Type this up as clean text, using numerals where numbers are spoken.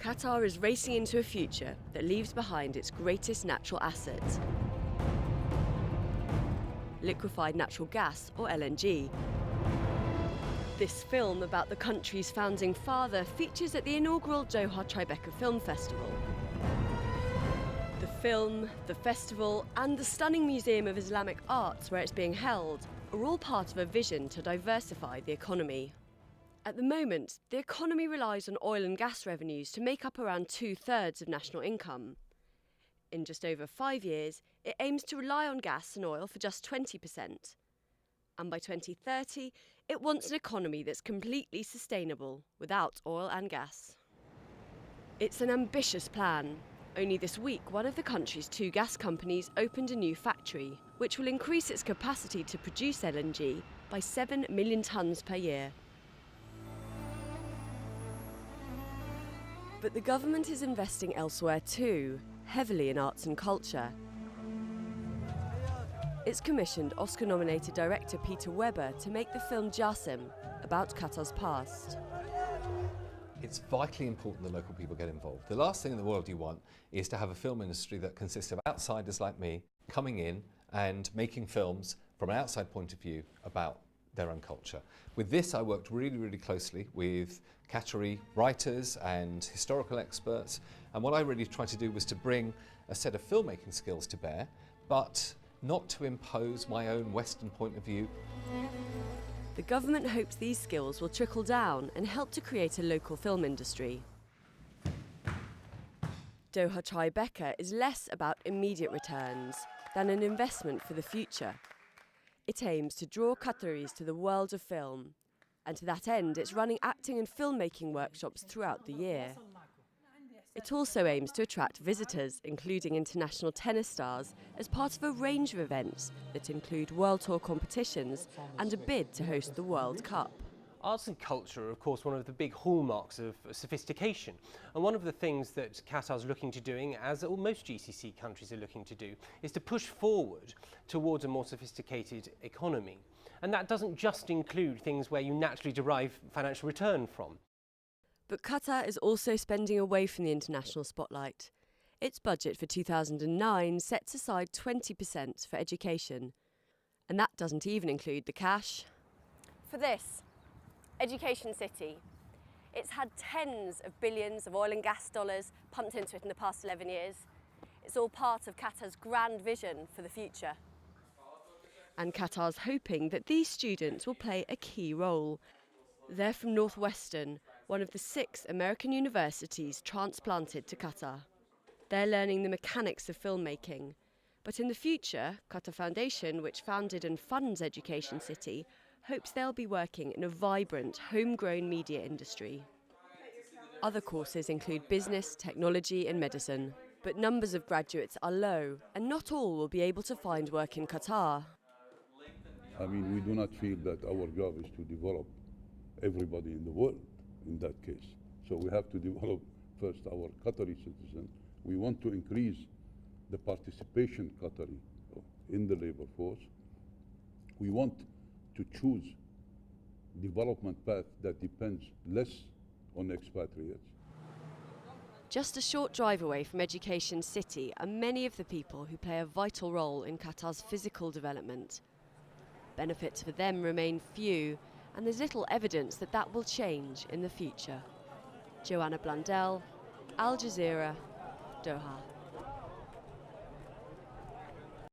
Qatar is racing into a future that leaves behind its greatest natural asset, liquefied natural gas, or LNG. This film about the country's founding father features at the inaugural Doha Tribeca Film Festival. The film, the festival, and the stunning Museum of Islamic Arts where it's being held are all part of a vision to diversify the economy. At the moment, the economy relies on oil and gas revenues to make up around 2/3 of national income. In just over 5 years, it aims to rely on gas and oil for just 20%. And by 2030, it wants an economy that's completely sustainable, without oil and gas. It's an ambitious plan. Only this week, one of the country's 2 gas companies opened a new factory, which will increase its capacity to produce LNG by 7 million tonnes per year. But the government is investing elsewhere too, heavily in arts and culture. It's commissioned Oscar-nominated director Peter Weber to make the film Jazeera about Qatar's past. It's vitally important that local people get involved. The last thing in the world you want is to have a film industry that consists of outsiders like me coming in and making films from an outside point of view about their own culture. With this, I worked really closely with Qatari writers and historical experts, and what I really tried to do was to bring a set of filmmaking skills to bear, but not to impose my own Western point of view. The government hopes these skills will trickle down and help to create a local film industry. Doha Tribeca is less about immediate returns than an investment for the future. It aims to draw Qataris to the world of film, and to that end it's running acting and filmmaking workshops throughout the year. It also aims to attract visitors, including international tennis stars, as part of a range of events that include World Tour competitions and a bid to host the World Cup. Arts and culture are, of course, one of the big hallmarks of sophistication. And one of the things that Qatar's looking to doing, as most GCC countries are looking to do, is to push forward towards a more sophisticated economy. And that doesn't just include things where you naturally derive financial return from. But Qatar is also spending away from the international spotlight. Its budget for 2009 sets aside 20% for education. And that doesn't even include the cash for this. Education City. It's had tens of billions of oil and gas dollars pumped into it in the past 11 years. It's all part of Qatar's grand vision for the future. And Qatar's hoping that these students will play a key role. They're from Northwestern, one of the 6 American universities transplanted to Qatar. They're learning the mechanics of filmmaking. But in the future, Qatar Foundation, which founded and funds Education City, hopes they'll be working in a vibrant, homegrown media industry. Other courses include business, technology and medicine. But numbers of graduates are low, and not all will be able to find work in Qatar. I mean, we do not feel that our job is to develop everybody in the world in that case. So we have to develop first our Qatari citizens. We want to increase the participation Qatari in the labor force. We want to choose development path that depends less on expatriates. Just a short drive away from Education City are many of the people who play a vital role in Qatar's physical development. Benefits for them remain few, and there's little evidence that that will change in the future. Joanna Blundell, Al Jazeera, Doha.